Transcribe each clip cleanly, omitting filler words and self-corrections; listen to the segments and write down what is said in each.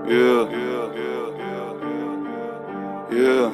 Yeah. Yeah.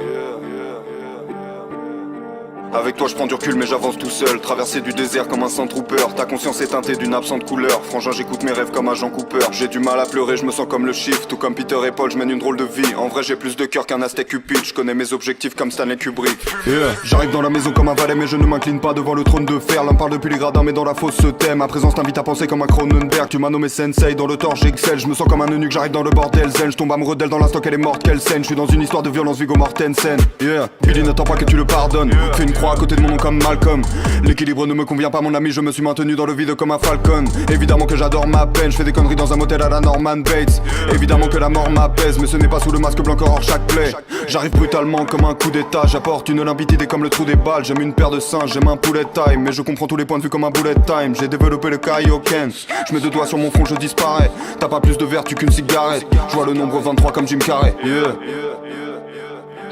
Avec toi je prends du recul mais j'avance tout seul. Traverser du désert comme un Sandtrooper. Ta conscience est teintée d'une absente couleur. Frangin j'écoute mes rêves comme un Jean Cooper. J'ai du mal à pleurer, je me sens comme le chiffre. Tout comme Peter et Paul, je mène une drôle de vie. En vrai j'ai plus de cœur qu'un Aztec Cupid. Je connais mes objectifs comme Stanley Kubrick. Yeah. J'arrive dans la maison comme un valet mais je ne m'incline pas devant le trône de fer. L'un parle depuis les gradins mais dans la fosse se thème. Ma présence t'invite à penser comme un Cronenberg. Tu m'as nommé Sensei, dans le tort j'excelle. Je me sens comme un eunuque, j'arrive dans le bordel zen. Je tombe amoureux d'elle dans l'instant qu'elle est morte, quelle scène. Je suis dans une histoire de violence Viggo Mortensen. Yeah. Billy n'attend pas que tu le pardonnes. Fais une croix à côté de mon nom comme Malcolm. L'équilibre ne me convient pas mon ami, je me suis maintenu dans le vide comme un falcon. Évidemment que j'adore ma peine, je fais des conneries dans un motel à la Norman Bates. Évidemment que la mort m'apaise, mais ce n'est pas sous le masque blanc hors chaque plaie. J'arrive brutalement comme un coup d'état, j'apporte une limpidité comme le trou des balles. J'aime une paire de singes, j'aime un poulet time, mais je comprends tous les points de vue comme un bullet time. J'ai développé le Kaioken, je mets deux doigts sur mon front, je disparais. T'as pas plus de vertu qu'une cigarette, je vois le nombre 23 comme Jim Carrey. Yeah.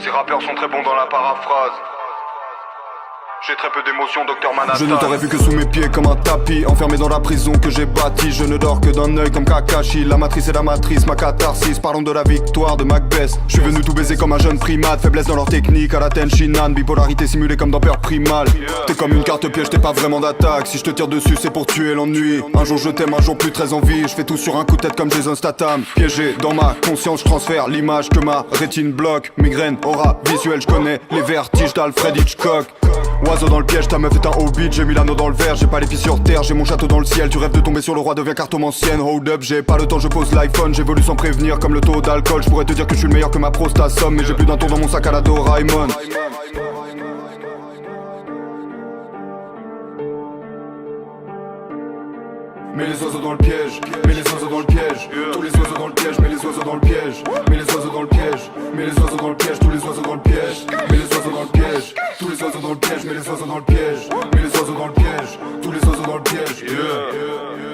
Ces rappeurs sont très bons dans la paraphrase. J'ai très peu d'émotions, Docteur Manhattan. Je ne t'aurais vu que sous mes pieds comme un tapis. Enfermé dans la prison que j'ai bâtie. Je ne dors que d'un œil comme Kakashi. La matrice est la matrice, ma catharsis. Parlons de la victoire de Macbeth. Je suis venu tout baiser comme un jeune primate. Faiblesse dans leur technique, à la Tenshinhan. Bipolarité simulée comme dans Peur Primal. T'es comme une carte piège, t'es pas vraiment d'attaque. Si je te tire dessus c'est pour tuer l'ennui. Un jour je t'aime, un jour plus très envie. Je fais tout sur un coup de tête comme Jason Statham. Piégé dans ma conscience, je transfère l'image que ma rétine bloque. Migraine, aura visuelle, je connais les vertiges d'Alfred Hitchcock. Oiseau dans le piège, ta meuf est un hobbit. J'ai mis l'anneau dans le verre, j'ai pas les pieds sur terre. J'ai mon château dans le ciel, tu rêves de tomber sur le roi, deviens cartomancienne. Hold up, j'ai pas le temps, je pose l'iPhone. J'évolue sans prévenir comme le taux d'alcool. Je pourrais te dire que je suis le meilleur que ma prostate somme. Mais j'ai plus d'un tour dans mon sac à la Doraemon. Mets les oiseaux dans le piège, mets les oiseaux dans le piège. Tous les oiseaux dans le piège, mets les oiseaux dans le piège. Mets les oiseaux dans le piège, mets les oiseaux dans le piège. Tous les oiseaux dans le piège, mets les oiseaux dans le piège. Tous les oiseaux dans le piège, mets les oiseaux dans le piège. Mets les oiseaux dans le piège, tous les oiseaux dans le piège. Yeah.